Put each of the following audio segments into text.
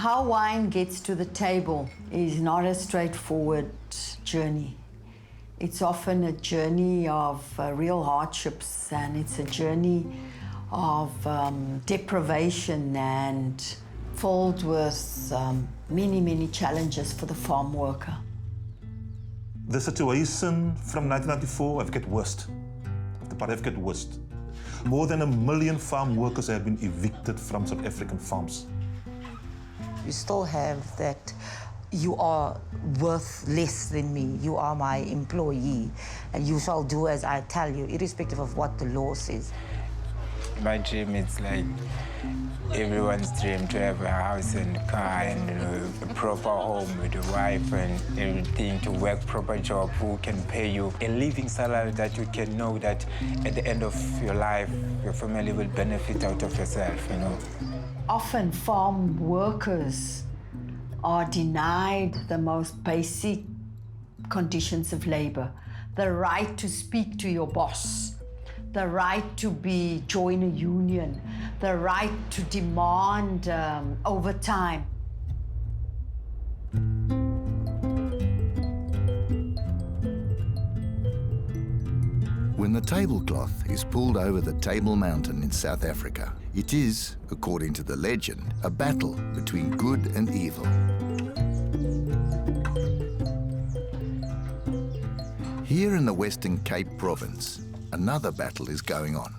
How wine gets to the table is not a straightforward journey. It's often a journey of real hardships, and it's a journey of deprivation and filled with many, many challenges for the farm worker. The situation from 1994 have get worse. The part have get worse. More than 1 million farm workers have been evicted from South African farms. You still have that you are worth less than me, you are my employee, and you shall do as I tell you, irrespective of what the law says. My dream is like everyone's dream, to have a house and a car and a proper home with a wife and everything, to work proper job who can pay you a living salary that you can know that at the end of your life, your family will benefit out of yourself, you know. Often farm workers are denied the most basic conditions of labor, the right to speak to your boss, the right to join a union, the right to demand overtime. When the tablecloth is pulled over the Table Mountain in South Africa, it is, according to the legend, a battle between good and evil. Here in the Western Cape province, another battle is going on.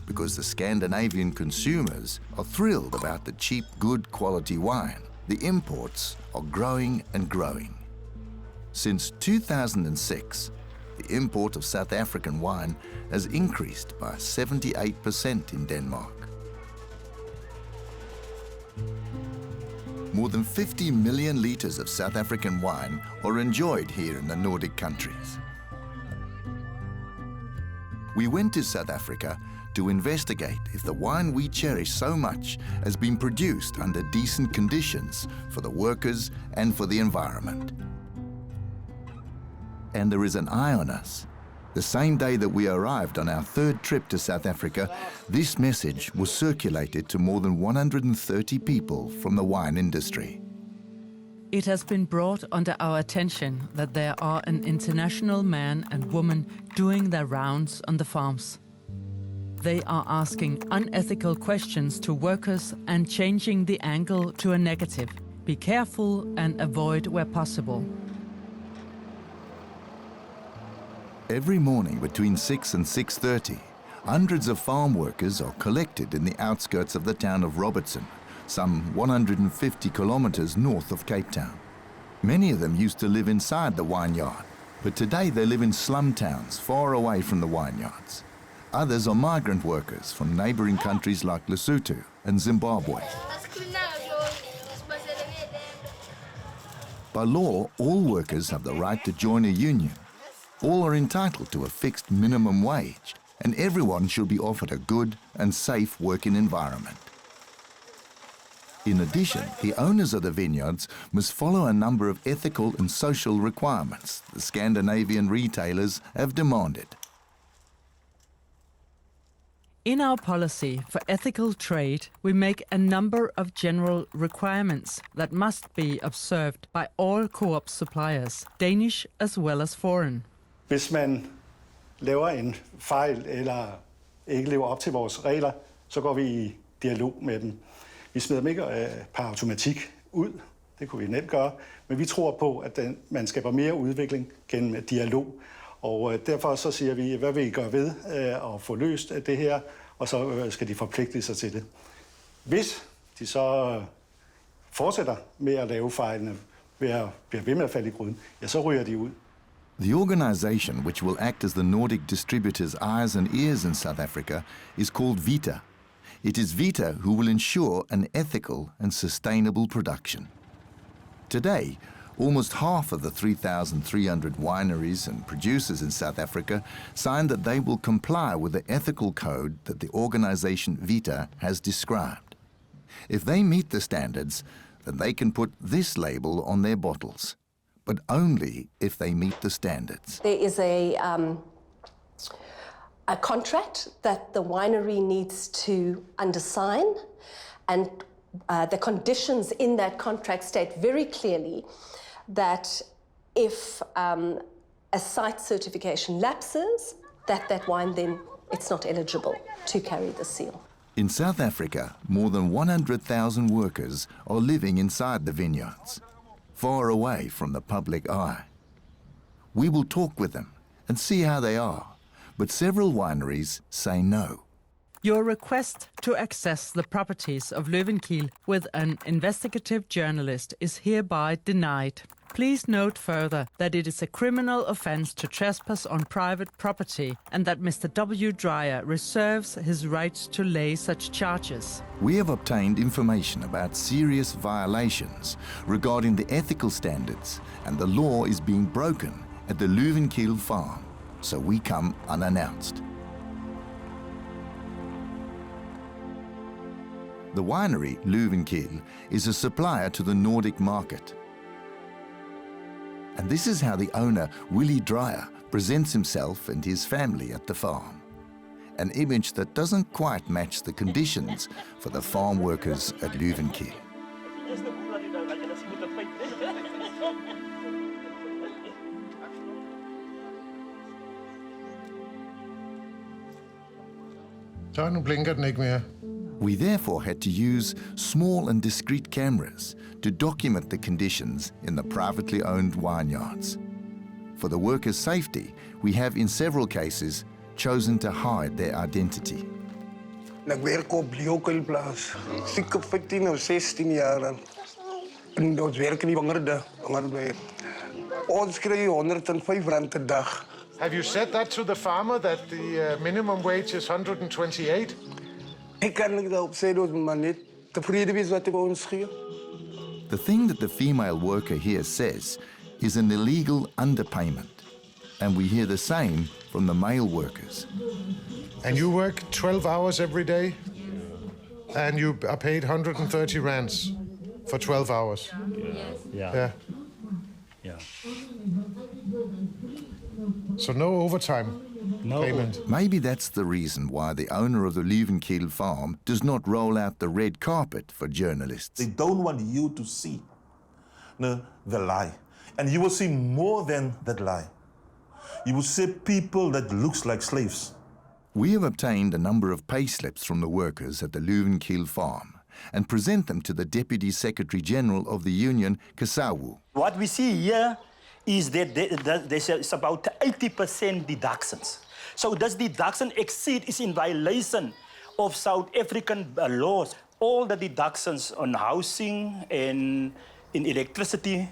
Because the Scandinavian consumers are thrilled about the cheap, good quality wine, the imports are growing and growing. Since 2006, the import of South African wine has increased by 78% in Denmark. More than 50 million litres of South African wine are enjoyed here in the Nordic countries. We went to South Africa to investigate if the wine we cherish so much has been produced under decent conditions for the workers and for the environment. And there is an eye on us. The same day that we arrived on our third trip to South Africa, this message was circulated to more than 130 people from the wine industry. It has been brought under our attention that there are an international man and woman doing their rounds on the farms. They are asking unethical questions to workers and changing the angle to a negative. Be careful and avoid where possible. Every morning between 6 and 6:30, hundreds of farm workers are collected in the outskirts of the town of Robertson, some 150 kilometers north of Cape Town. Many of them used to live inside the vineyard, but today they live in slum towns far away from the vineyards. Others are migrant workers from neighboring countries like Lesotho and Zimbabwe. By law, all workers have the right to join a union. All are entitled to a fixed minimum wage, and everyone should be offered a good and safe working environment. In addition, the owners of the vineyards must follow a number of ethical and social requirements the Scandinavian retailers have demanded. In our policy for ethical trade, we make a number of general requirements that must be observed by all co-op suppliers, Danish as well as foreign. Hvis man laver en fejl eller ikke lever op til vores regler, så går vi i dialog med dem. Vi smider dem ikke per automatik ud, det kunne vi nemt gøre, men vi tror på, at man skaber mere udvikling gennem dialog. Og derfor så siger vi, hvad vil I gøre ved at få løst det her, og så skal de forpligte sig til det. Hvis de så fortsætter med at lave fejlene, bliver ved med at falde i gryden, ja, så ryger de ud. The organization which will act as the Nordic distributors' eyes and ears in South Africa is called Vita. It is Vita who will ensure an ethical and sustainable production. Today, almost half of the 3,300 wineries and producers in South Africa signed that they will comply with the ethical code that the organization Vita has described. If they meet the standards, then they can put this label on their bottles, but only if they meet the standards. There is a contract that the winery needs to undersign, And the conditions in that contract state very clearly that if a site certification lapses, that wine then, it's not eligible to carry the seal. In South Africa, more than 100,000 workers are living inside the vineyards, far away from the public eye. We will talk with them and see how they are, but several wineries say no. Your request to access the properties of Løvenkiel with an investigative journalist is hereby denied. Please note further that it is a criminal offence to trespass on private property and that Mr. W. Dreyer reserves his right to lay such charges. We have obtained information about serious violations regarding the ethical standards, and the law is being broken at the Løvenkiel farm, so we come unannounced. The winery, Løvenkiel, is a supplier to the Nordic market. And this is how the owner, Willie Dreyer, presents himself and his family at the farm. An image that doesn't quite match the conditions for the farm workers at Løvenkiel. Så nu blinker den ikke mere. We therefore had to use small and discreet cameras to document the conditions in the privately owned vineyards. For the workers' safety, we have in several cases chosen to hide their identity. Ik werk op Leeuwkelplaats. Ik heb 15 of 16 jaar. En ons werken die hongerarbeid. Ons krijgen R105 per dag. Have you said that to the farmer, that the minimum wage is 128? Ik kan niet daarop zeggen, maar niet tevreden is wat ik ons geef. The thing that the female worker here says is an illegal underpayment. And we hear the same from the male workers. And you work 12 hours every day? And you are paid 130 rands for 12 hours? Yeah. So no overtime payment? Maybe that's the reason why the owner of the Løvenkiel farm does not roll out the red carpet for journalists. They don't want you to see the lie. And you will see more than that lie. You will see people that looks like slaves. We have obtained a number of pay slips from the workers at the Løvenkiel farm and present them to the Deputy Secretary General of the union, Kasawu. What we see here is that there's about 80% deductions. So this deduction exceed is in violation of South African laws. All the deductions on housing and in electricity,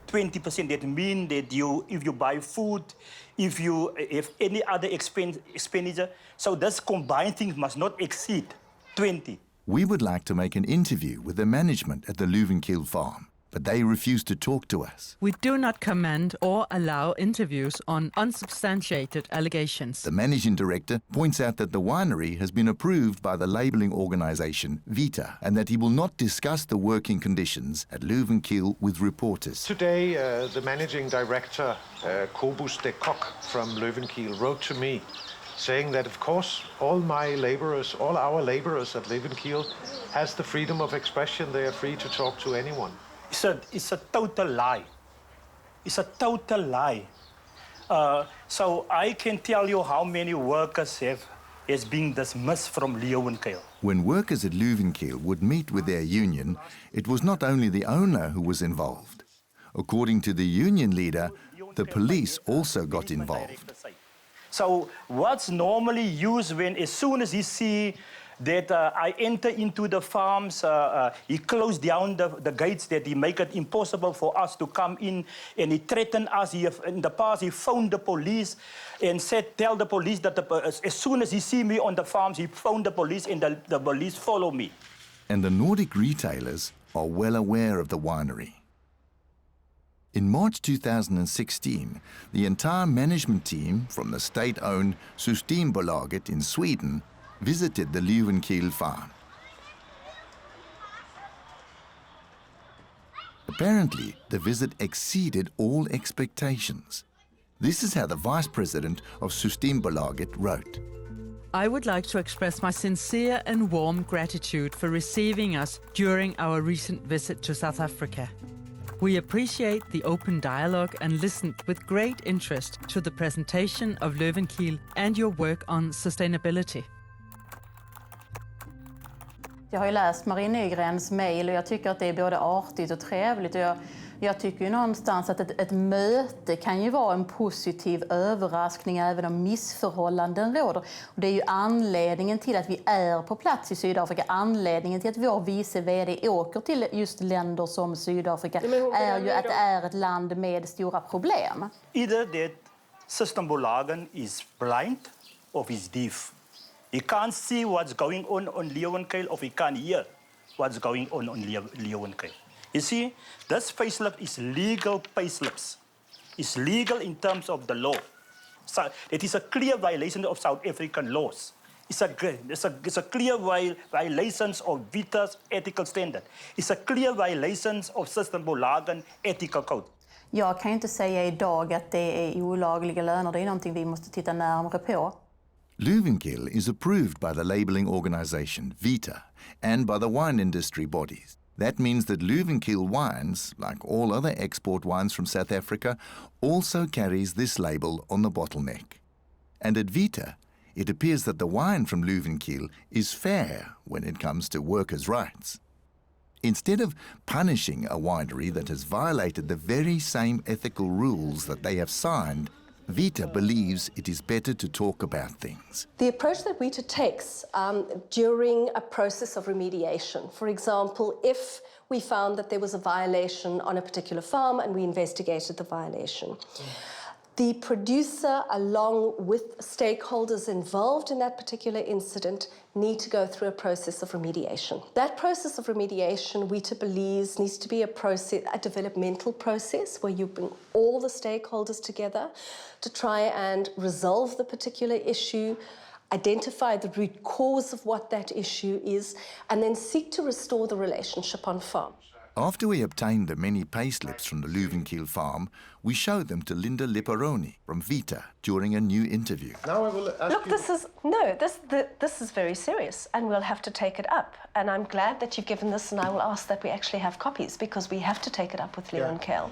20%, that mean that if you buy food, if you have any other expenditure, so this combined things must not exceed 20. We would like to make an interview with the management at the Løvenkiel farm, but they refuse to talk to us. We do not comment or allow interviews on unsubstantiated allegations. The managing director points out that the winery has been approved by the labelling organisation Vita and that he will not discuss the working conditions at Løvenkiel with reporters. Today, the managing director, Kobus de Kok from Løvenkiel, wrote to me saying that, of course, all our labourers at Løvenkiel has the freedom of expression. They are free to talk to anyone. It's a total lie. It's a total lie. So I can tell you how many workers has been dismissed from Løvenkiel. When workers at Løvenkiel would meet with their union, it was not only the owner who was involved. According to the union leader, the police also got involved. So what's normally used when, as soon as he see that I enter into the farms, he closed down the gates, that he make it impossible for us to come in, and he threatened us. In the past, he phoned the police and tell the police that as soon as he see me on the farms, he phoned the police, and the police follow me. And the Nordic retailers are well aware of the winery. In March 2016, the entire management team from the state-owned Systembolaget in Sweden visited the Løvenkiel farm. Apparently, the visit exceeded all expectations. This is how the vice president of Systembolaget wrote. I would like to express my sincere and warm gratitude for receiving us during our recent visit to South Africa. We appreciate the open dialogue and listened with great interest to the presentation of Løvenkiel and your work on sustainability. Jag har ju läst Marie Nygrens mejl och jag tycker att det är både artigt och trevligt. Och jag tycker ju någonstans att ett möte kan ju vara en positiv överraskning även om missförhållanden råder. Och det är ju anledningen till att vi är på plats i Sydafrika. Anledningen till att vår vice vd åker till just länder som Sydafrika är ju att det är ett land med stora problem. Either that Systembolagen is blind or is deaf. He can't see what's going on Leeuwenkiel, or he can't hear what's going on Leeuwenkiel. You see, this facelift is legal facelifts. It's legal in terms of the law. So it is a clear violation of South African laws. It's a clear violation of Vita's ethical standard. It's a clear violation of Systembolagen ethical code. Jag kan ju inte säga idag att det är olagliga löner. Det är någonting vi måste titta närmare på. Løvenkiel is approved by the labelling organisation Vita and by the wine industry bodies. That means that Løvenkiel wines, like all other export wines from South Africa, also carries this label on the bottleneck. And at Vita, it appears that the wine from Løvenkiel is fair when it comes to workers' rights. Instead of punishing a winery that has violated the very same ethical rules that they have signed, Vita believes it is better to talk about things. The approach that Vita takes during a process of remediation, for example, if we found that there was a violation on a particular farm and we investigated the violation, the producer, along with stakeholders involved in that particular incident, need to go through a process of remediation. That process of remediation, Vita believes, needs to be a developmental process where you bring all the stakeholders together to try and resolve the particular issue, identify the root cause of what that issue is, and then seek to restore the relationship on farm. After we obtained the many payslips from the Løvenkiel farm, we showed them to Linda Lipperoni from Vita during a new interview. Now I will ask Look, this is very serious, and we'll have to take it up. And I'm glad that you've given this, and I will ask that we actually have copies, because we have to take it up with Leeuwenkiel.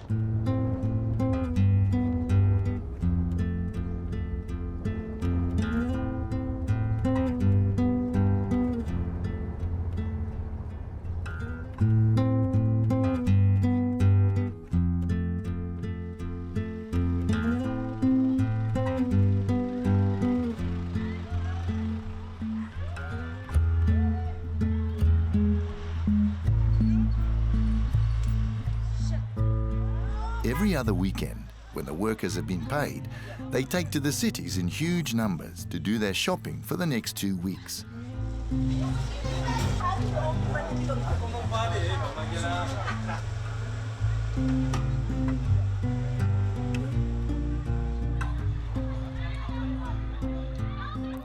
Every other weekend, when the workers have been paid, they take to the cities in huge numbers to do their shopping for the next 2 weeks.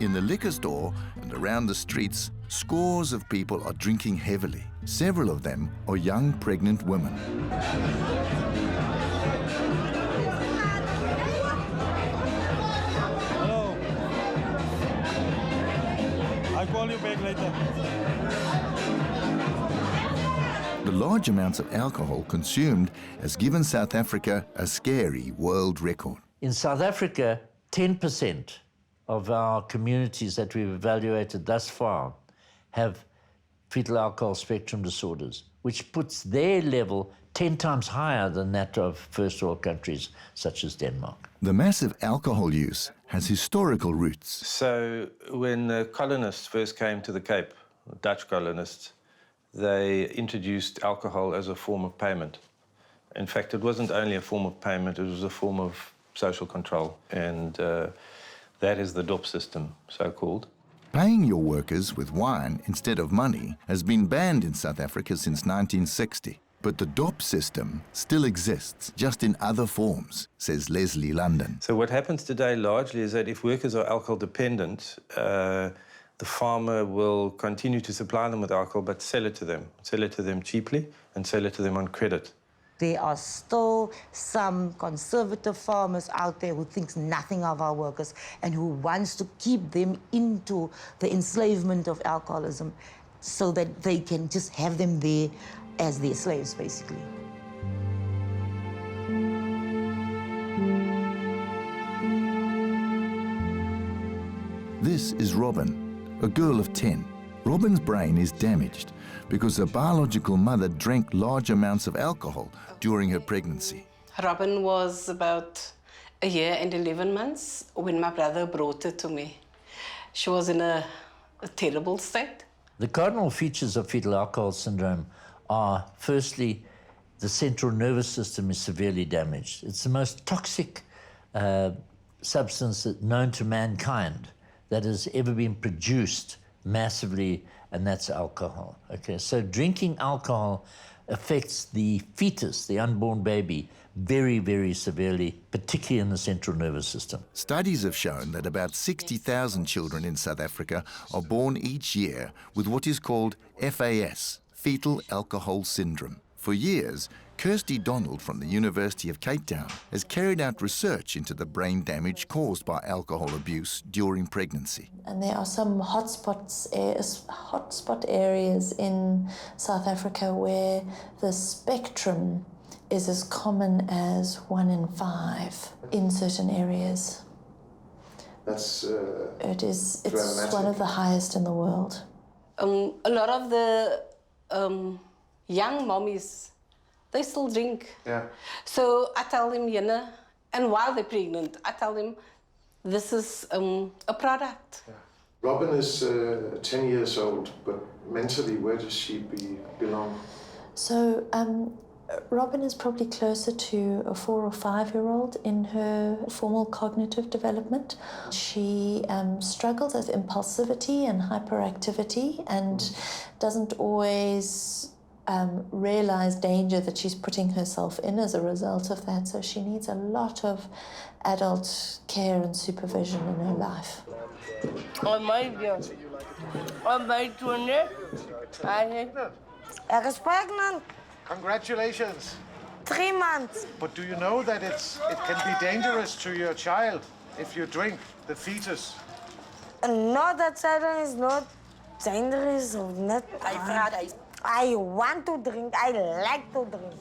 In the liquor store and around the streets, scores of people are drinking heavily. Several of them are young pregnant women. I'll call you back later. The large amounts of alcohol consumed has given South Africa a scary world record. In South Africa, 10% of our communities that we've evaluated thus far have fetal alcohol spectrum disorders, which puts their level 10 times higher than that of first world countries such as Denmark. The massive alcohol use has historical roots. So when the colonists first came to the Cape, Dutch colonists, they introduced alcohol as a form of payment. In fact, it wasn't only a form of payment, it was a form of social control. And that is the DOP system, so-called. Paying your workers with wine instead of money has been banned in South Africa since 1960. But the DOP system still exists, just in other forms, says Leslie London. So what happens today largely is that if workers are alcohol dependent, the farmer will continue to supply them with alcohol but sell it to them cheaply and sell it to them on credit. There are still some conservative farmers out there who thinks nothing of our workers and who wants to keep them into the enslavement of alcoholism so that they can just have them there as their slaves, basically. This is Robin, a girl of 10. Robin's brain is damaged because her biological mother drank large amounts of alcohol during her pregnancy. Robin was about a year and 11 months when my brother brought her to me. She was in a terrible state. The cardinal features of fetal alcohol syndrome are, firstly, the central nervous system is severely damaged. It's the most toxic substance known to mankind that has ever been produced massively, and that's alcohol. Okay, so drinking alcohol affects the fetus, the unborn baby, very, very severely, particularly in the central nervous system. Studies have shown that about 60,000 children in South Africa are born each year with what is called FAS, Fetal Alcohol Syndrome. For years, Kirsty Donald from the University of Cape Town has carried out research into the brain damage caused by alcohol abuse during pregnancy. And there are some hotspot areas in South Africa where the spectrum is as common as 1 in 5 in certain areas. That's it's one of the highest in the world. A lot of the young mommies, they still drink. Yeah. So I tell them, you know, and while they're pregnant, I tell them, this is a product. Yeah. Robin is 10 years old, but mentally, where does she belong? So Robin is probably closer to a 4 or 5-year-old in her formal cognitive development. She struggles with impulsivity and hyperactivity and doesn't always realize danger that she's putting herself in as a result of that. So she needs a lot of adult care and supervision in her life. Er is pregnant. Congratulations. 3 months. But do you know that it can be dangerous to your child if you drink, the fetus? No, that children is not dangerous or not. I want to drink. I like to drink.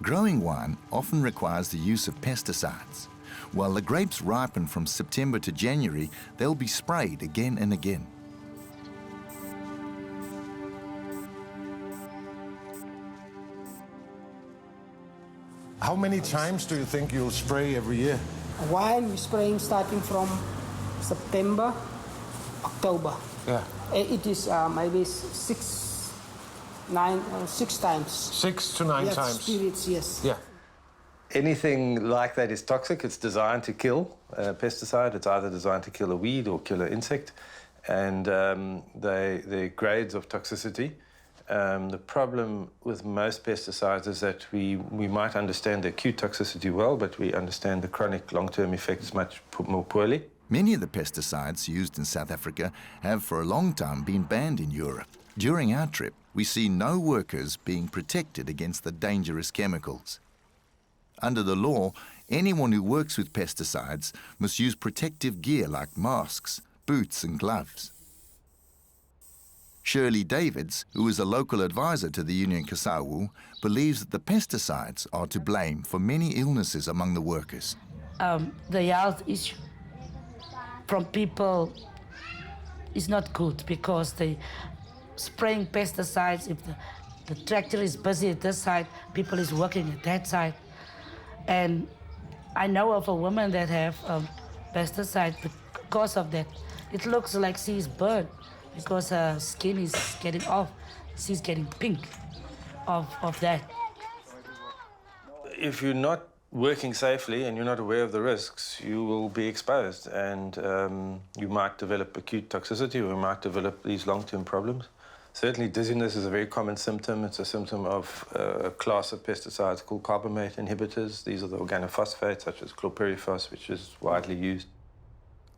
Growing wine often requires the use of pesticides. While the grapes ripen from September to January, they'll be sprayed again and again. How many times do you think you'll spray every year? Wine we're spraying starting from September, October. Yeah. It is maybe 6 times. 6 to 9 yes, times. Spirits, yes. Yeah. Anything like that is toxic. It's designed to kill pesticide. It's either designed to kill a weed or kill an insect. And the grades of toxicity. The problem with most pesticides is that we might understand the acute toxicity well, but we understand the chronic long-term effects much more poorly. Many of the pesticides used in South Africa have for a long time been banned in Europe. During our trip, we see no workers being protected against the dangerous chemicals. Under the law, anyone who works with pesticides must use protective gear like masks, boots and gloves. Shirley Davids, who is a local advisor to the Union Kasawu, believes that the pesticides are to blame for many illnesses among the workers. The health issue from people is not good because spraying pesticides. If the tractor is busy at this side, people is working at that side. And I know of a woman that have pesticides because of that. It looks like she's burned because her skin is getting off. She's getting pink of that. If you're not working safely and you're not aware of the risks, you will be exposed, and you might develop acute toxicity, or you might develop these long-term problems. Certainly dizziness is a very common symptom. It's a symptom of a class of pesticides called carbamate inhibitors. These are the organophosphates such as chlorpyrifos, which is widely used.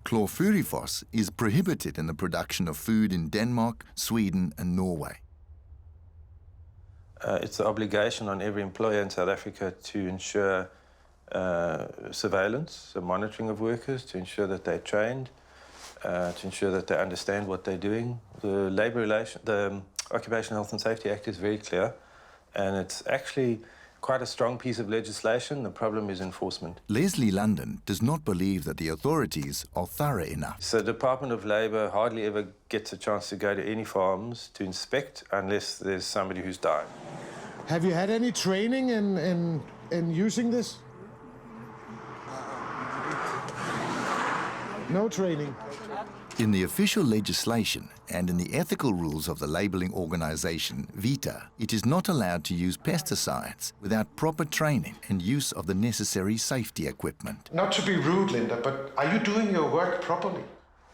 Chlorpyrifos is prohibited in the production of food in Denmark, Sweden and Norway. It's the obligation on every employer in South Africa to ensure surveillance, the monitoring of workers, to ensure that they're trained, to ensure that they understand what they're doing. The Occupational Health and Safety Act is very clear, and it's actually quite a strong piece of legislation. The problem is enforcement. Leslie London does not believe that the authorities are thorough enough. So the Department of Labour hardly ever gets a chance to go to any farms to inspect unless there's somebody who's dying. Have you had any training in using this? No training. In the official legislation and in the ethical rules of the labelling organisation VITA, it is not allowed to use pesticides without proper training and use of the necessary safety equipment. Not to be rude, Linda, but are you doing your work properly?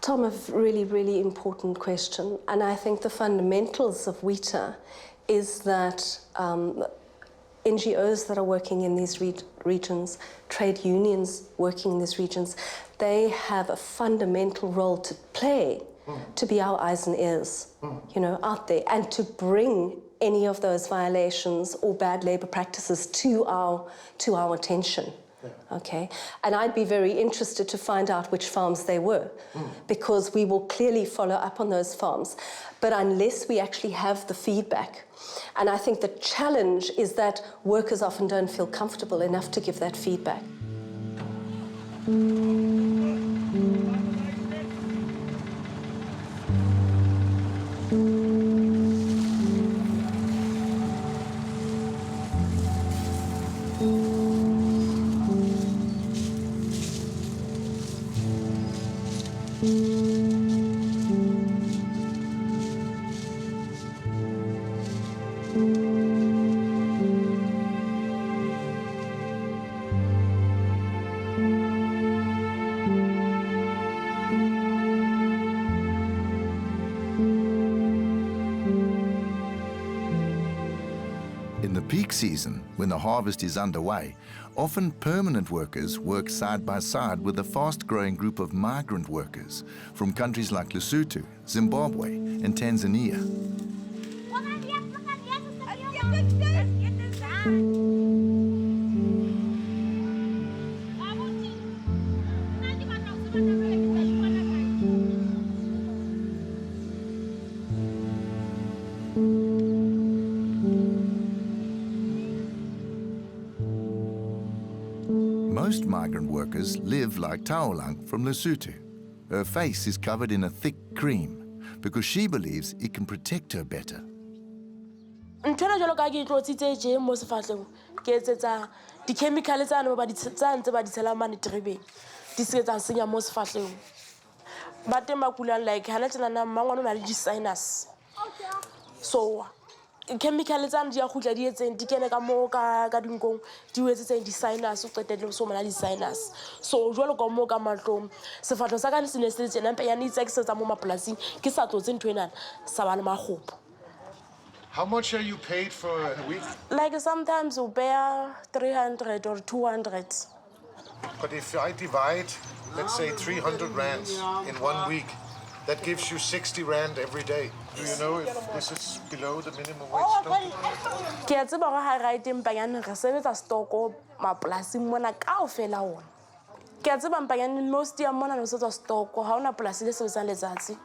Tom, a really, really important question. And I think the fundamentals of WITA is that NGOs that are working in these regions, trade unions working in these regions, they have a fundamental role to play, to be our eyes and ears, you know, out there, and to bring any of those violations or bad labour practices to our attention. Okay, and I'd be very interested to find out which farms they were, because we will clearly follow up on those farms. But unless we actually have the feedback, and I think the challenge is that workers often don't feel comfortable enough to give that feedback. In the peak season, when the harvest is underway, often permanent workers work side by side with a fast-growing group of migrant workers from countries like Lesotho, Zimbabwe and Tanzania. Most migrant workers live like Taolang from Lesotho. Her face is covered in a thick cream because she believes it can protect her better. So chemicals and dia khutla di etseng di kene ka mo ka dinkong di etseng di sinus o qetelle so mona di sinus so jwalo ka mo ka matlong sefatlo sa ka se ne se tsena mpe ya ni tseksetsa mo mapolasing ke sa tlotse ntwena sa bana magopo. How much are you paid for a week? Like sometimes we pay 300 or 200. But if I divide, let's say 300 rands in 1 week, that gives you 60 rand every day. Do you know if this is below the minimum wage? Ke a tseba go ha right mpanyane re sebetsa stoko mapolasing mona kaofela ona. Ke a tseba mpanyane most ya mona no setsa stoko ha ona polasi le sebetsang letsatsi.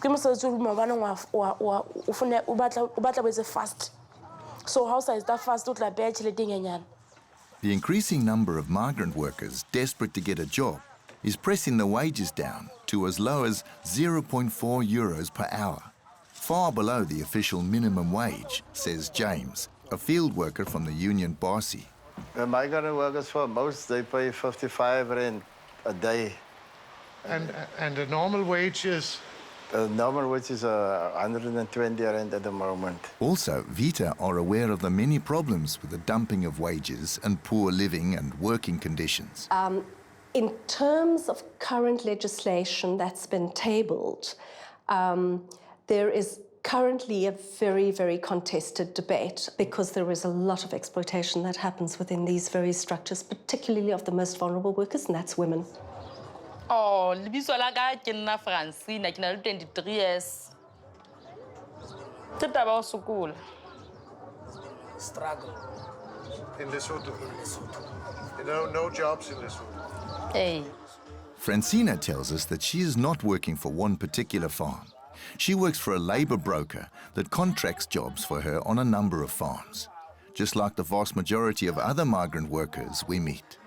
Ke mo setsa mo bana o fune o batla botse fast. So how size that fast o tla pay tšhelete nyenyane. The increasing number of migrant workers desperate to get a job is pressing the wages down to as low as 0.4 euros per hour. far below the official minimum wage, says James, a field worker from the union Barsi. The migrant workers, for most, they pay 55 rand a day. And the normal wage is? The normal wage is 120 rand at the moment. Also, Vita are aware of the many problems with the dumping of wages and poor living and working conditions. In terms of current legislation that's been tabled, there is currently a very, very contested debate because there is a lot of exploitation that happens within these very structures, particularly of the most vulnerable workers, and that's women. Oh, lebitso la ka ke nna Francina, ke na le 23 years. Ke taba o sokola. Struggle. In Lesotho? In Lesotho. No jobs in Lesotho? Hey. Francina tells us that she is not working for one particular farm. She works for a labour broker that contracts jobs for her on a number of farms, just like the vast majority of other migrant workers we meet.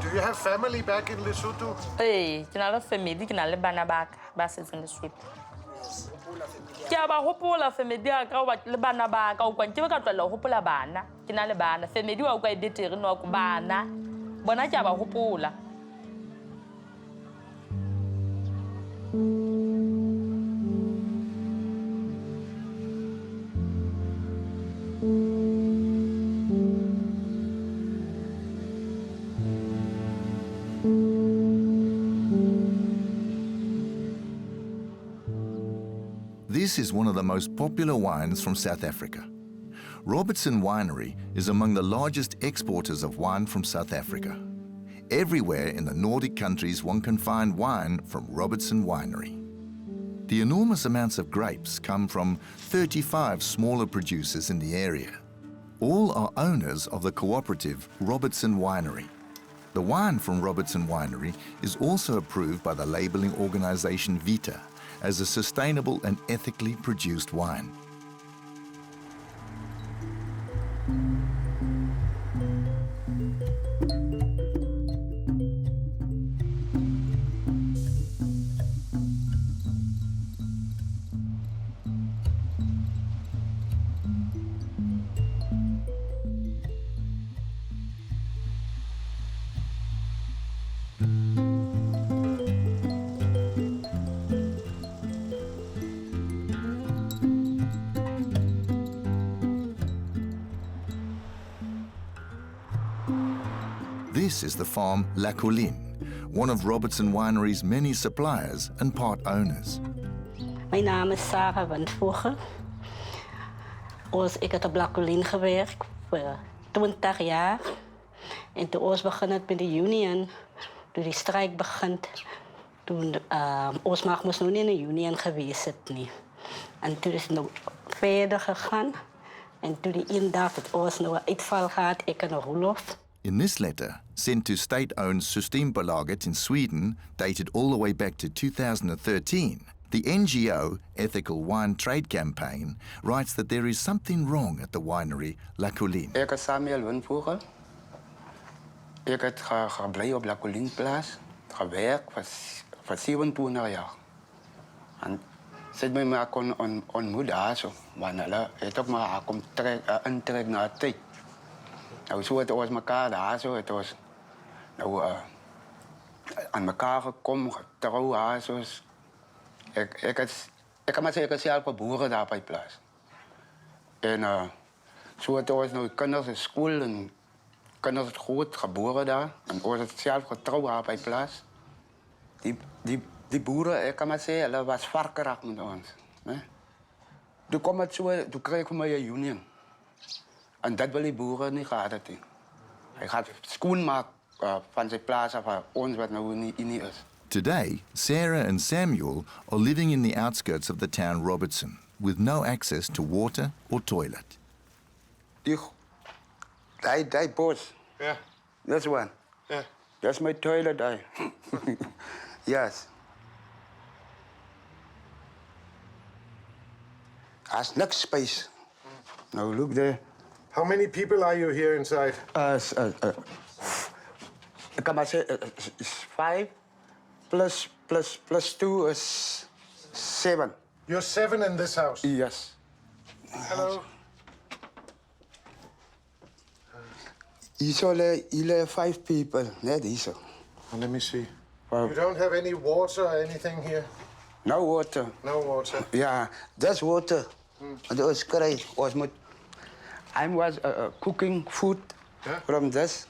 Do you have family back in Lesotho? Hey, ke na le family, ke na le bana ba ka ba setseng Lesotho. Ke a ba hopola family ya ka le bana ba ka o kwa ke be ka tlola hopola bana. Ke na le bana, family wa ka e betere no ko bana. Bona ke a ba hopola. This is one of the most popular wines from South Africa. Robertson Winery is among the largest exporters of wine from South Africa. Everywhere in the Nordic countries one can find wine from Robertson Winery. The enormous amounts of grapes come from 35 smaller producers in the area. All are owners of the cooperative Robertson Winery. The wine from Robertson Winery is also approved by the labelling organisation Vita as a sustainable and ethically produced wine. This is the farm La Colline, one of Robertson Winery's many suppliers and part owners. Mijn naam is Sarah Windvoegen. Ik heb op La Colline gewerkt voor 20 jaar. En toen begon het met de union, toen die strijd begon, toen ons mag nog niet in de union geweest zijn. En toen is het nog verder gegaan. En toen die ene dag dat ons nog een uitval had, ik en Roelof. In this letter, sent to state-owned Systembolaget in Sweden, dated all the way back to 2013, the NGO Ethical Wine Trade Campaign writes that there is something wrong at the winery La Colline. Ik ben Samuel Windvoegen. Ik heb gebleven op La Colline plaats, gewerkt voor 27 jaar. En zit mij maar kon ontmoeten daar zo, want hulle het ook maar kom intrek naar tijd. Nou, zo het ons elkaar daar zo, het was nou aan elkaar gekomen, getrouwd daar zo. Ik kan maar zeggen, ik zelf geboren daar bij plaats. En zo het was nou kinderen in school en kinderen goed geboren daar. En was het zelf getrouwd daar bij plaats. Die boeren, ik kan maar zeggen, dat was varkerak met ons. Nee? Toen kwam het zo, toen kreeg ik mij een union. En dat wil die boeren niet gehad. Hij gaat schoen maken van zijn plaats af ons wat nou niet is. Today, Sarah and Samuel are living in the outskirts of the town Robertson, with no access to water or toilet. Die bos. Yeah. This one. Yeah. That's my toilet there. Yes. There's no space. Now look there. How many people are you here inside? I can say 5 plus 2 is 7. You're 7 in this house? Yes. Hello. Here 5 people. Net here. Let me see. You don't have any water or anything here? No water. No water? Yeah, just water. Those cry. I was cooking food from this.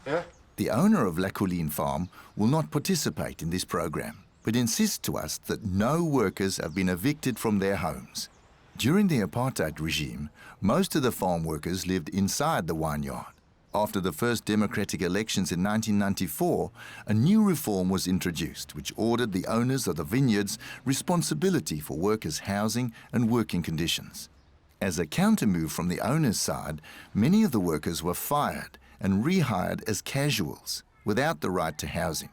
Yeah? The owner of La Colline Farm will not participate in this program, but insists to us that no workers have been evicted from their homes. During the Apartheid regime, most of the farm workers lived inside the vineyard. After the first democratic elections in 1994, a new reform was introduced which ordered the owners of the vineyards responsibility for workers' housing and working conditions. As a countermove from the owners' side, many of the workers were fired and rehired as casuals without the right to housing.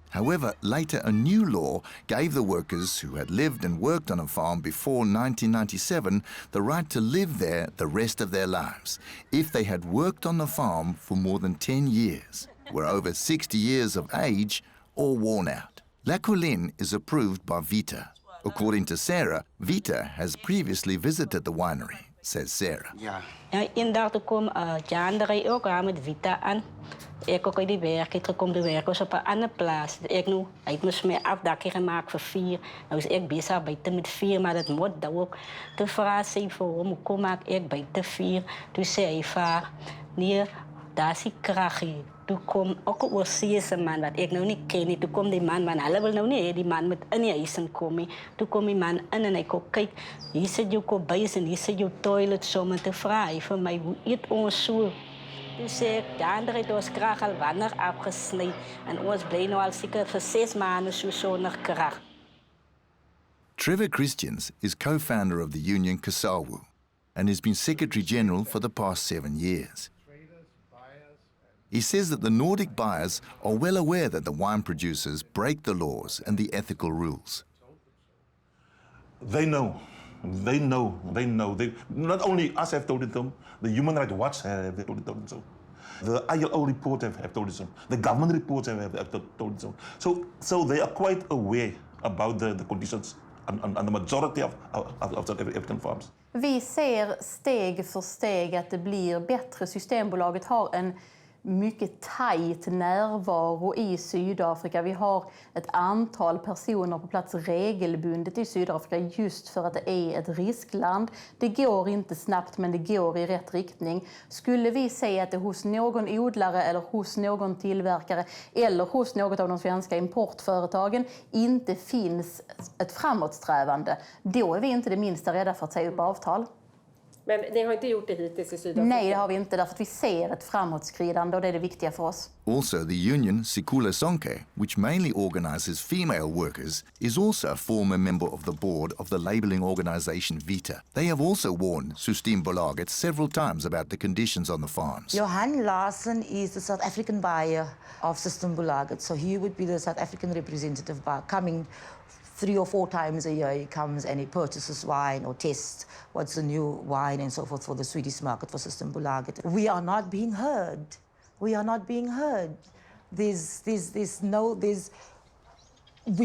However, later a new law gave the workers who had lived and worked on a farm before 1997 the right to live there the rest of their lives if they had worked on the farm for more than 10 years, were over 60 years of age or worn out. La Colline is approved by Vita. According to Sarah, Vita has previously visited the winery, says Sarah. Ja. Inderdaad, toen kwam Jan er ook aan met Vita aan. Ik ook uit die werk, ik kom de werk op een andere plaats. Ik nu, hij moest mij afdakje gemaakt voor 4. Nou was ik bezig buiten met 4, maar dat moet dat ook. Toen vraag ze voor hoe kom ik buiten 4. Toen zei hij van, nee, daar is die kracht. Toen kwam ook een Oorsese man, wat ik nou niet ken. Toen kwam die man, maar hij wil nou niet die man met in die huis komen. Toen kwam die man in en hij kon kijk, hier zit jouw kobuis en hier zit jouw toilet. Zo met te vragen van mij, hoe eet ons zo? Toen zei ik, de andere heeft ons kracht al wanneer afgesneden. En ons bleef nu al zeker voor 6 maanden zo zonder kracht. Trevor Christians is co-founder of the union Kasawu and has been Secretary-General for the past 7 years. He says that the Nordic buyers are well aware that the wine producers break the laws and the ethical rules. They know. They know. Not only us have told it them, the Human Rights Watch have told it them so. The ILO report have told it so. The government reports have told it so. So they are quite aware about the conditions on the majority of South African farms. Vi ser steg för steg att det blir bättre. Systembolaget har en mycket tajt närvaro i Sydafrika. Vi har ett antal personer på plats regelbundet i Sydafrika just för att det är ett riskland. Det går inte snabbt, men det går i rätt riktning. Skulle vi säga att det hos någon odlare eller hos någon tillverkare eller hos något av de svenska importföretagen inte finns ett framåtsträvande, då är vi inte det minsta rädda för att säga upp avtal. Men ni har inte gjort det hittills i Sydafrika? Nej, det har vi inte, därför att vi ser ett framåtskridande och det är det viktiga för oss. Also, the union Sikula Sonke, which mainly organises female workers, is also a former member of the board of the labelling organisation Vita. They have also warned Systembolaget several times about the conditions on the farms. Johan Larsen is the South African buyer of Systembolaget, so he would be the South African representative coming 3 or 4 times a year. He comes and he purchases wine or tests what's the new wine and so forth for the Swedish market for Systembolaget. We are not being heard. We are not being heard. We're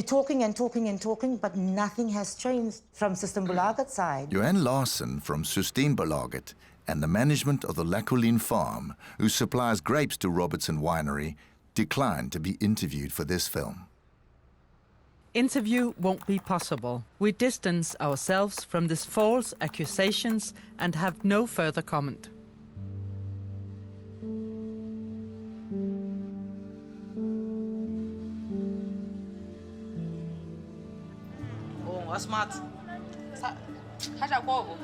talking and talking and talking, but nothing has changed from Systembolaget's side. Johan Larsen from Systembolaget and the management of the La Colline farm, who supplies grapes to Robertson Winery, declined to be interviewed for this film. Interview won't be possible. We distance ourselves from these false accusations and have no further comment. Oh, smart. Haja kovo.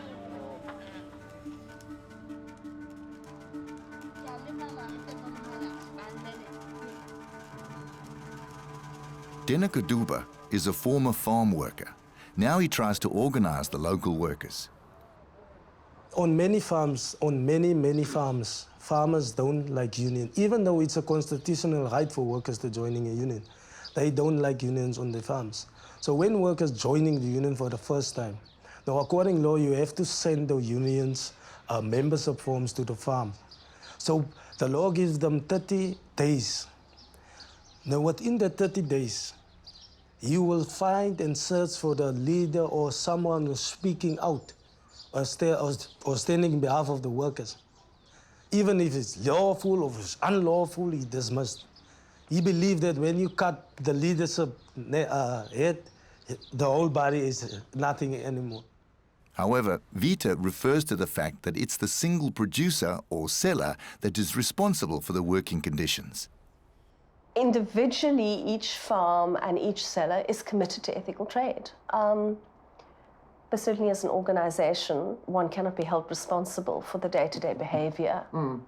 Dennis Kaduba is a former farm worker. Now he tries to organise the local workers. On many farms, on many farms, farmers don't like union. Even though it's a constitutional right for workers to joining a union, they don't like unions on the farms. So when workers joining the union for the first time, now according law, you have to send the unions membership forms to the farm. So the law gives them 30 days. Now within the 30 days, you will find and search for the leader or someone who's speaking out or standing in behalf of the workers. Even if it's lawful or if it's unlawful, he dismissed. He believed that when you cut the leadership head, the whole body is nothing anymore. However, Vita refers to the fact that it's the single producer or seller that is responsible for the working conditions. Individually, each farm and each seller is committed to ethical trade. But certainly as an organization, one cannot be held responsible for the day-to-day behavior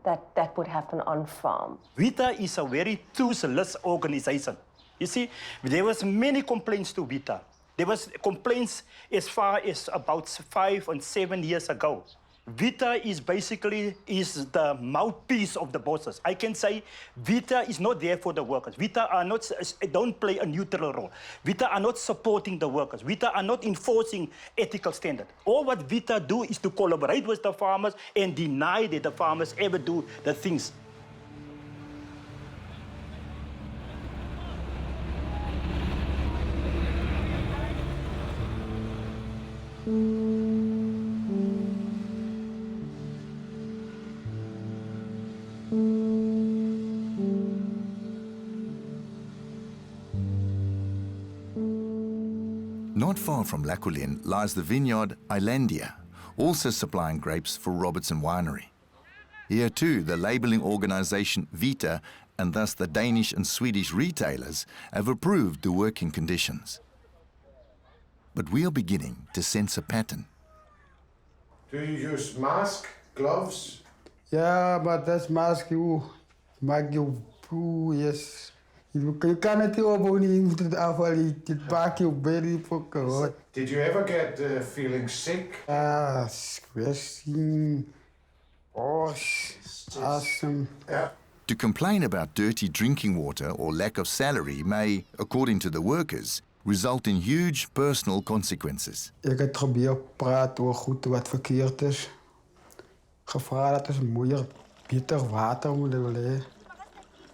that would happen on farm. Vita is a very toothless organization. You see, there was many complaints to Vita. There was complaints as far as about 5 and 7 years ago. Vita is basically the mouthpiece of the bosses. I can say Vita is not there for the workers. Vita are not, don't play a neutral role. Vita are not supporting the workers. Vita are not enforcing ethical standards. All what Vita do is to collaborate with the farmers and deny that the farmers ever do the things. Not far from Laculin lies the vineyard Islandia, also supplying grapes for Robertson Winery. Here too, the labelling organisation Vita, and thus the Danish and Swedish retailers, have approved the working conditions. But we are beginning to sense a pattern. Do you use mask, gloves? Yeah, but that's mask you make you yes. You cannot open it it back you very fucking. Did you ever get feeling sick? Squashing. Awesome. Yeah. To complain about dirty drinking water or lack of salary may, according to the workers, result in huge personal consequences. Ik het probeer praten oor goed wat verkeerd is. Gevra dat ons moeier beter water moeten willen.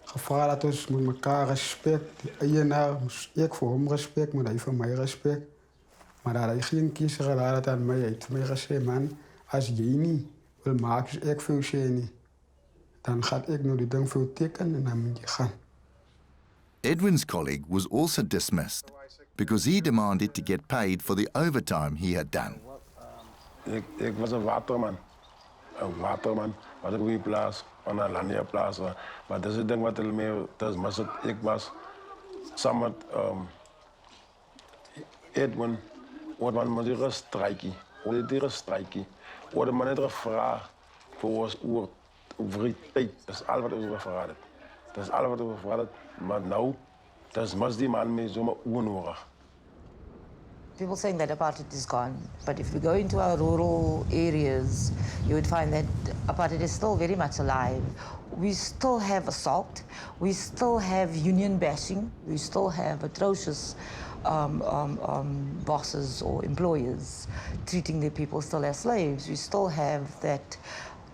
Gevra dat ons met elkaar respect. Eienaar, ik voor hem respect, maar hij voor mij respect. Maar dat hij geen kiezer had aan mij. Hij heeft mij gezegd, man, als jij niet wil maken, dus ik veel zin niet. Dan ga ik nu die ding veel tekenen en dan moet je gaan. Edwin's colleague was also dismissed because he demanded to get paid for the overtime he had done. Ik was een waterman. Een waterman. Wat een goede plaats, van een landheerplaats. Maar dat is het ding wat er mee was. Ik was samen met Edwin, wat man met die strijkie. Die strijkie. Wat man net gevraagd voor ons over die tijd. Dat is al wat we gevraagd. Dat is al wat we gevraagd. Maar nou, dat is mas die man mee zomaar onnodig. People saying that apartheid is gone, but if we go into our rural areas, you would find that apartheid is still very much alive. We still have assault, we still have union bashing, we still have atrocious bosses or employers treating their people still as slaves. We still have that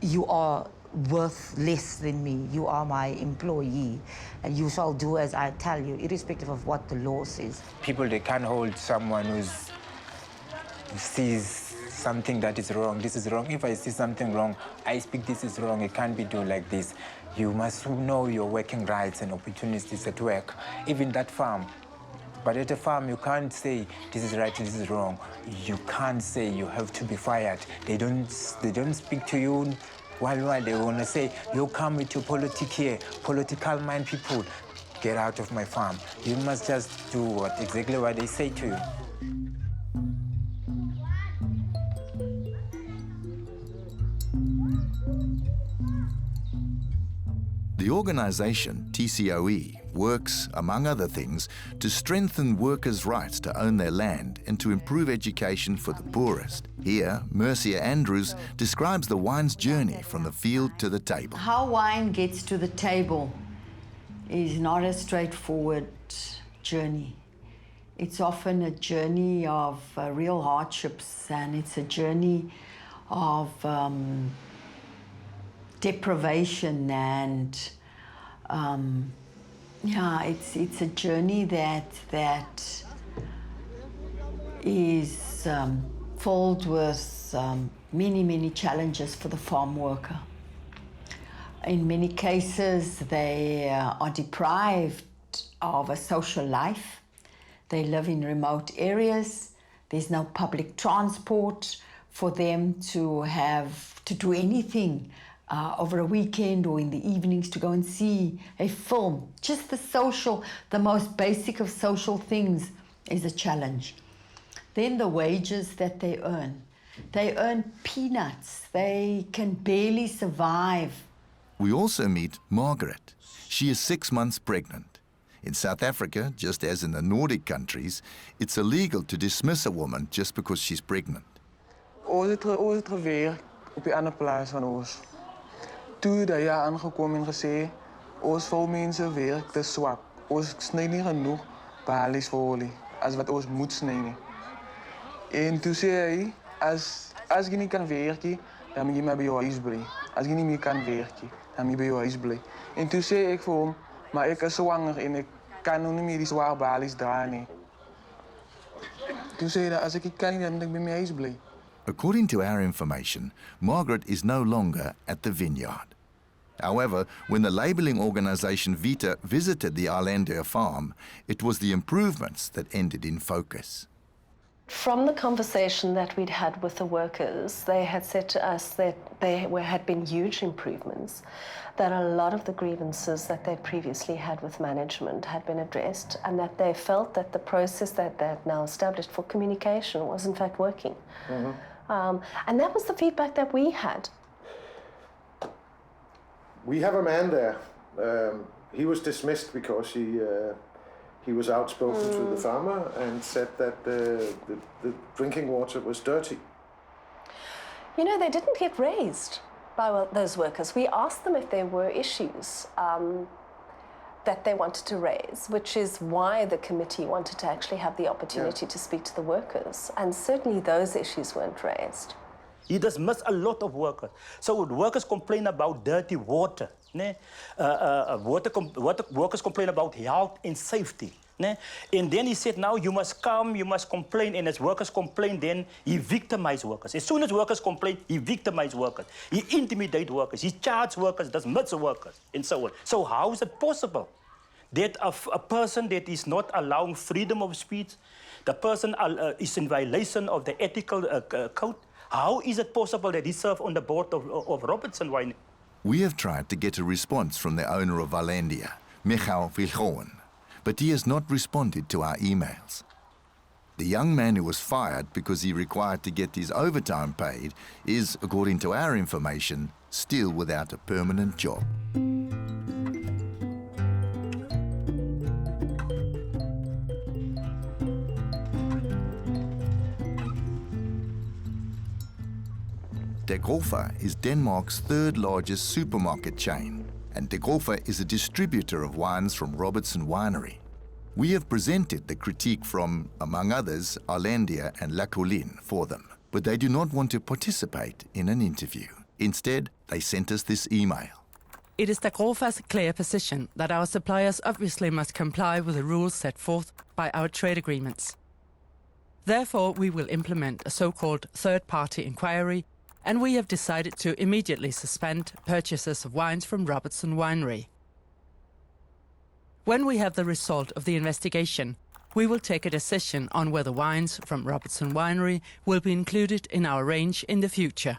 you are worth less than me, you are my employee, and you shall do as I tell you, irrespective of what the law says. People, they can't hold someone who sees something that is wrong. This is wrong. If I see something wrong, I speak, this is wrong, it can't be done like this. You must know your working rights and opportunities at work, even that farm. But at a farm, you can't say, this is right, this is wrong. You can't say you have to be fired. They don't speak to you. While they want to say, you come with your politics here, political mind people, get out of my farm. You must just do exactly what they say to you. The organisation, TCOE, works, among other things, to strengthen workers' rights to own their land and to improve education for the poorest. Here, Mercia Andrews describes the wine's journey from the field to the table. How wine gets to the table is not a straightforward journey. It's often a journey of real hardships, and it's a journey of deprivation, and yeah, it's a journey that is filled with many, many challenges for the farm worker. In many cases, they are deprived of a social life. They live in remote areas. There's no public transport for them to have to do anything over a weekend or in the evenings to go and see a film. Just the most basic of social things is a challenge. Then the wages that they earn peanuts. They can barely survive. We also meet Margaret. She is 6 months pregnant. In South Africa, just as in the Nordic countries, it's illegal to dismiss a woman just because she's pregnant. Ons het gewerk op die ander plaas van ons. Toe dat jy aangekom en gesê, ons vroumense werk te swak. Ons sny nie genoeg balies vir olie as wat ons moet sny nie. En toe sê hy, as jy nie kan werk nie, dan moet jy maar by jou huis bly. As jy nie meer kan werk nie, dan moet jy by jou huis bly. En toe sê ek vir hom, maar ek is swanger en ek kan nou nie meer die swaar balies dra nie. Toe sê hy, as ek nie kan nie, dan moet ek by my huis bly. According to our information, Margaret is no longer at the vineyard. However, when the labelling organisation Vita visited the Arlandia farm, it was the improvements that ended in focus. From the conversation that we'd had with the workers, they had said to us that had been huge improvements, that a lot of the grievances that they'd previously had with management had been addressed, and that they felt that the process that they'd now established for communication was in fact working. Mm-hmm. And that was the feedback that we had. We have a man there. He was dismissed because he was outspoken to the farmer and said that the drinking water was dirty. You know, they didn't get raised by those workers. We asked them if there were issues that they wanted to raise, which is why the committee wanted to actually have the opportunity to speak to the workers. And certainly those issues weren't raised. He dismissed a lot of workers. So workers complain about dirty water. Workers complain about health and safety. And then he said, now you must come, you must complain. And as workers complain, then he victimized workers. As soon as workers complain, he victimized workers. He intimidates workers. He charges workers, dismisses workers, and so on. So how is it possible that a person that is not allowing freedom of speech, the person is in violation of the ethical code? How is it possible that he served on the board of Robertson Winery? We have tried to get a response from the owner of Arlandia, Michael Viljoen, but he has not responded to our emails. The young man who was fired because he required to get his overtime paid is, according to our information, still without a permanent job. De Groffa is Denmark's third largest supermarket chain, and De Groffa is a distributor of wines from Robertson Winery. We have presented the critique from, among others, Arlandia and La Colline for them, but they do not want to participate in an interview. Instead, they sent us this email. It is De Groffa's clear position that our suppliers obviously must comply with the rules set forth by our trade agreements. Therefore, we will implement a so-called third-party inquiry, and we have decided to immediately suspend purchases of wines from Robertson Winery. When we have the result of the investigation, we will take a decision on whether wines from Robertson Winery will be included in our range in the future.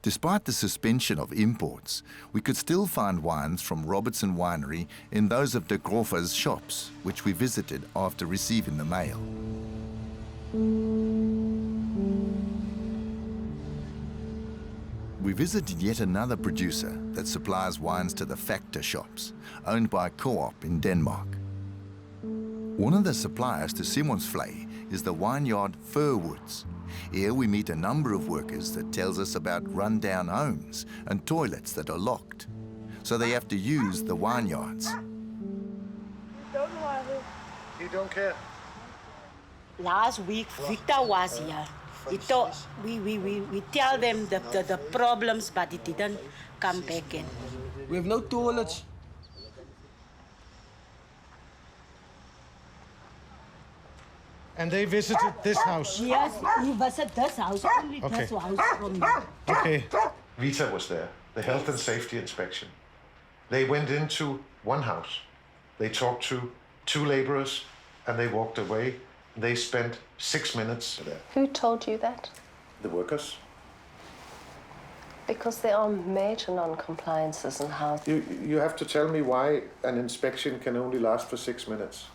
Despite the suspension of imports, we could still find wines from Robertson Winery in those of De Groffa's shops, which we visited after receiving the mail. We visited yet another producer that supplies wines to the Factor shops, owned by a co-op in Denmark. One of the suppliers to Simonsvlei is the vineyard Firwoods. Here we meet a number of workers that tells us about run-down homes and toilets that are locked, so they have to use the vineyards. You don't care? Last week, Victor was here. We tell them the problems, but it didn't come back in. We have no toilets. And they visited this house? Yes, he visited this house, only Okay. this house from me. Okay. Vita was there, the health and safety inspection. They went into one house. They talked to 2 laborers and they walked away. They spent 6 minutes there. Who told you that? The workers. Because there are major non-compliances in house. You have to tell me why an inspection can only last for 6 minutes.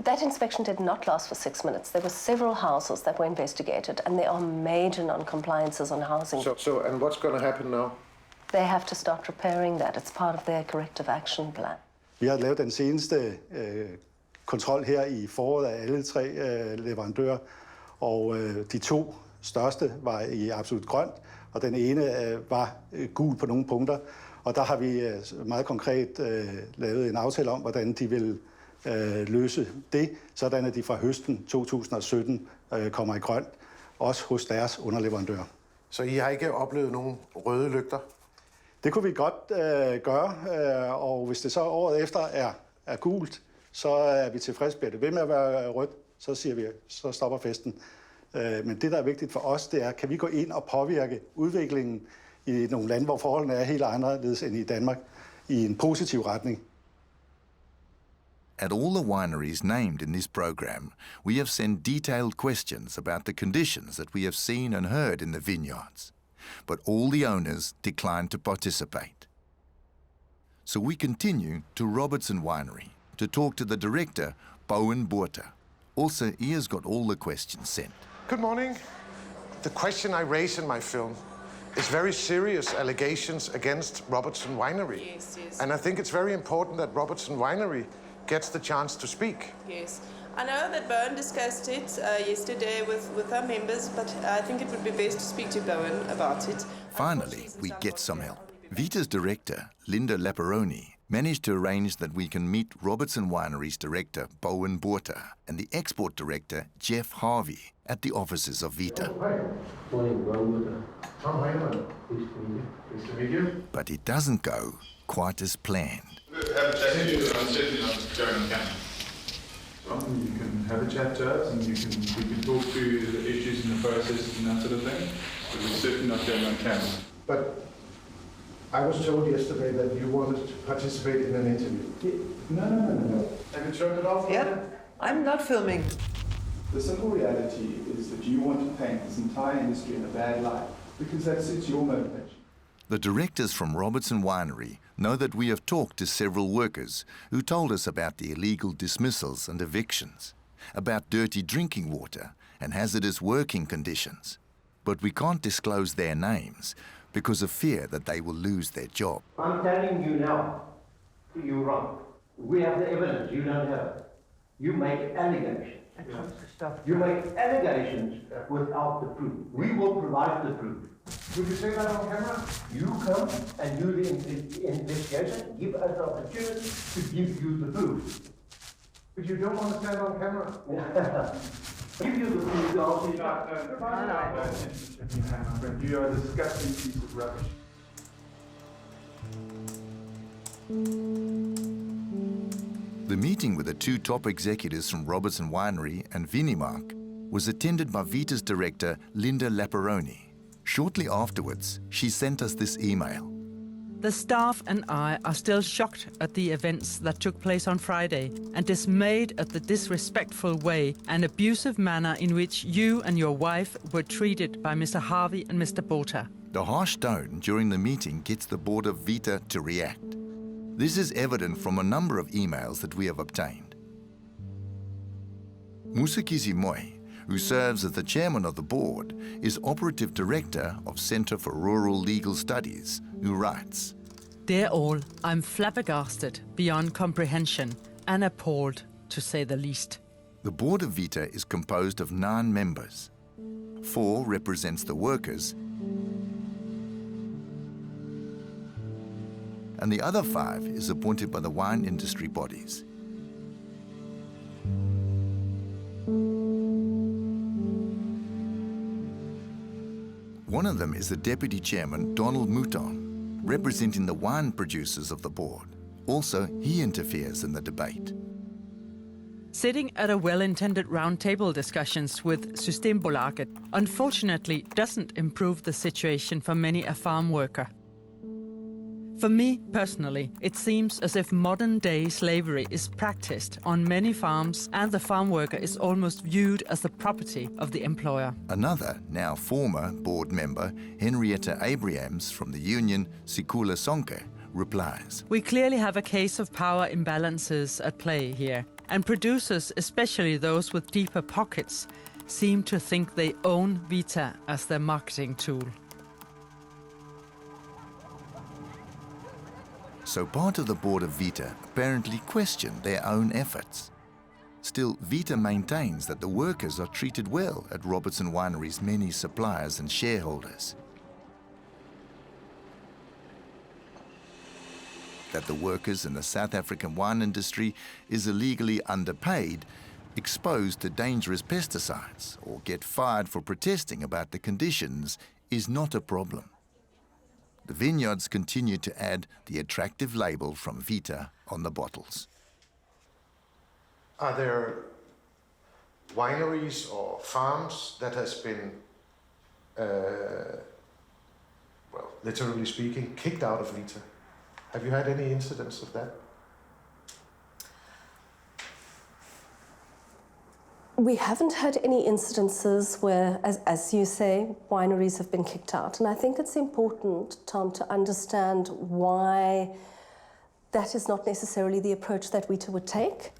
That inspection did not last for 6 minutes. There were several houses that were investigated, and there are major non-compliances on housing. And what's going to happen now? They have to start repairing that. It's part of their corrective action plan. Vi har lavet den seneste kontrol her i foråret af alle 3 leverandører, og de 2 største var i absolut grønt, og den ene var gul på nogle punkter. Og der har vi meget konkret lavet en aftale om, hvordan de vil løse det, sådan at de fra høsten 2017 kommer i grønt, også hos deres underleverandører. Så I har ikke oplevet nogen røde lygter? Det kunne vi godt gøre, og hvis det så året efter er gult, så er vi tilfredse. Bliver det ved med at være rødt, så siger vi, så stopper festen. Men det, der er vigtigt for os, det er, kan vi gå ind og påvirke udviklingen i nogle lande, hvor forholdene er helt anderledes end i Danmark, i en positiv retning. At all the wineries named in this program, we have sent detailed questions about the conditions that we have seen and heard in the vineyards. But all the owners declined to participate. So we continue to Robertson Winery to talk to the director, Bowen Borter. Also, he has got all the questions sent. Good morning. The question I raise in my film is very serious allegations against Robertson Winery. Yes, yes. And I think it's very important that Robertson Winery gets the chance to speak. Yes. I know that Bowen discussed it yesterday with our members, but I think it would be best to speak to Bowen about it. Finally, we get some help. Vita's director, Linda Laperoni, managed to arrange that we can meet Robertson Winery's director, Bowen Borter, and the export director, Jeff Harvey, at the offices of Vita. Morning, Bowen. Tom Heinemann. Pleased to meet you. But it doesn't go quite as planned. Have a chat to you, unsettling on going on camera. You can have a chat to us and we can talk through the issues and the processes and that sort of thing, but we're certainly not going on camera. But I was told yesterday that you wanted to participate in an interview. No. Have you turned it off? Yeah, I'm not filming. The simple reality is that you want to paint this entire industry in a bad light because that suits your motivation. The directors from Robertson Winery know that we have talked to several workers who told us about the illegal dismissals and evictions, about dirty drinking water and hazardous working conditions. But we can't disclose their names because of fear that they will lose their job. I'm telling you now, you're wrong. We have the evidence, you don't have it. You make allegations. You make allegations without the proof. We will provide the proof. Would you say that on camera? You come and do the investigation, give us the opportunity to give you the proof. But you don't want to stand on camera. Give you the proof to answer your No. You are a disgusting piece of rubbish. The meeting with the 2 top executives from Robertson Winery and Vinhas was attended by Vita's director, Linda Laperoni. Shortly afterwards, she sent us this email. The staff and I are still shocked at the events that took place on Friday and dismayed at the disrespectful way and abusive manner in which you and your wife were treated by Mr. Harvey and Mr. Borter. The harsh tone during the meeting gets the board of Vita to react. This is evident from a number of emails that we have obtained. Musakisi Moy, who serves as the chairman of the board, is operative director of Centre for Rural Legal Studies, who writes, Dear all, I'm flabbergasted beyond comprehension and appalled, to say the least. The board of Vita is composed of 9 members. 4 represents the workers, and the other 5 is appointed by the wine industry bodies. One of them is the deputy chairman, Donald Mouton, representing the wine producers of the board. Also, he interferes in the debate. Sitting at a well-intended roundtable discussions with Systembolaget unfortunately doesn't improve the situation for many a farm worker. For me, personally, it seems as if modern-day slavery is practiced on many farms and the farm worker is almost viewed as the property of the employer. Another, now former, board member, Henrietta Abrahams from the union Sikula Sonke, replies. We clearly have a case of power imbalances at play here, and producers, especially those with deeper pockets, seem to think they own Vita as their marketing tool. So part of the board of Vita apparently questioned their own efforts. Still, Vita maintains that the workers are treated well at Robertson Winery's many suppliers and shareholders. That the workers in the South African wine industry is illegally underpaid, exposed to dangerous pesticides, or get fired for protesting about the conditions is not a problem. The vineyards continue to add the attractive label from Vita on the bottles. Are there wineries or farms that has been, well, literally speaking, kicked out of Vita? Have you had any incidents of that? We haven't had any incidences where, as you say, wineries have been kicked out. And I think it's important, Tom, to understand why that is not necessarily the approach that Vita would take.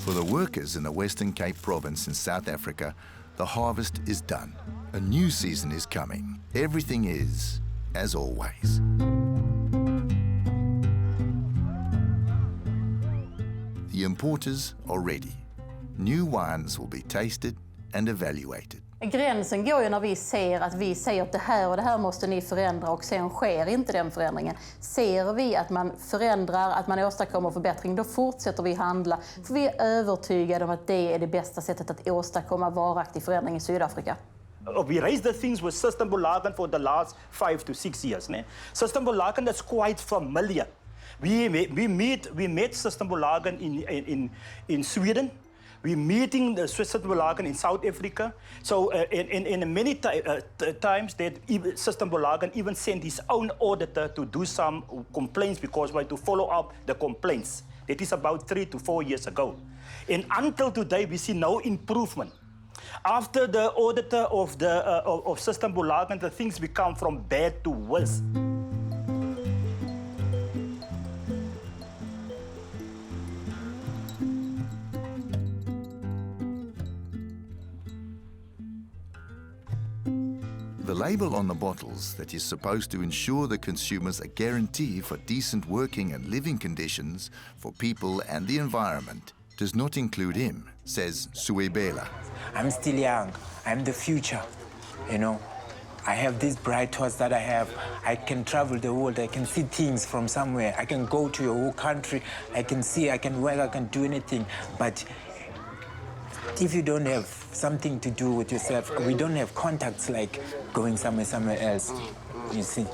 For the workers in the Western Cape province in South Africa, the harvest is done. A new season is coming. Everything is, as always. The importers are ready. New wines will be tasted and evaluated. Gränsen går ju när vi ser att vi säger att det här och det här måste ni förändra och sen sker inte den förändringen. Ser vi att man förändrar, att man åstadkommer förbättring, då fortsätter vi handla. För vi är övertygade om att det är det bästa sättet att åstadkomma varaktig förändring i Sydafrika. We raised the things with Systembolaget for the last 5 to 6 years. Systembolaget is quite familiar. We met Systembolaget in Sweden. We're meeting the Systembolaget in South Africa. So in many times that Systembolaget even sent his own auditor to do some complaints because we had to follow up the complaints. That is about 3 to 4 years ago. And until today, we see no improvement. After the auditor of Systembolaget, the things become from bad to worse. The label on the bottles that is supposed to ensure the consumers a guarantee for decent working and living conditions for people and the environment does not include him, says Suebela. I'm still young. I'm the future, you know. I have these bright thoughts that I have. I can travel the world. I can see things from somewhere. I can go to your whole country. I can see, I can work, I can do anything. But if you don't have something to do with yourself, we don't have contacts like going somewhere else, you see.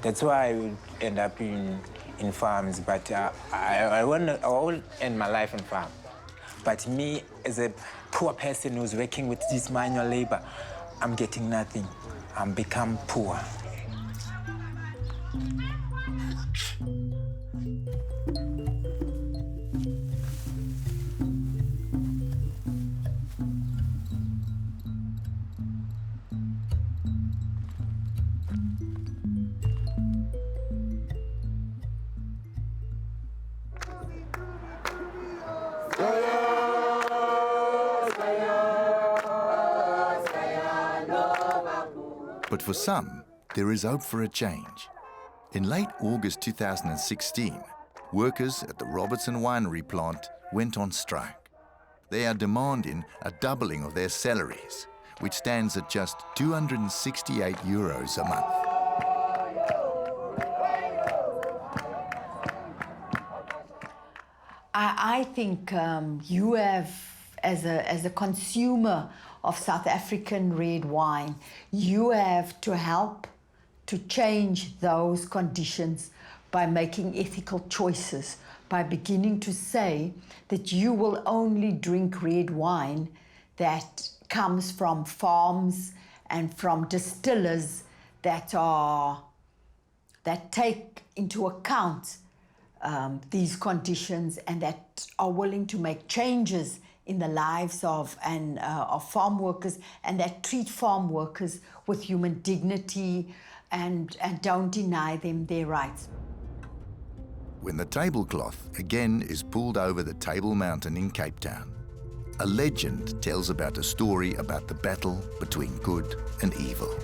That's why I would end up in farms, but I will end my life in farm. But me, as a poor person who's working with this manual labor, I'm getting nothing. I'm become poor. But for some, there is hope for a change. In late August 2016, workers at the Robertson Winery plant went on strike. They are demanding a doubling of their salaries, which stands at just €268 a month. I think you have, as a consumer of South African red wine, you have to help to change those conditions by making ethical choices, by beginning to say that you will only drink red wine that comes from farms and from distillers that take into account these conditions and that are willing to make changes in the lives of farm workers, and that treat farm workers with human dignity and don't deny them their rights. When the tablecloth again is pulled over the Table Mountain in Cape Town, a legend tells about a story about the battle between good and evil.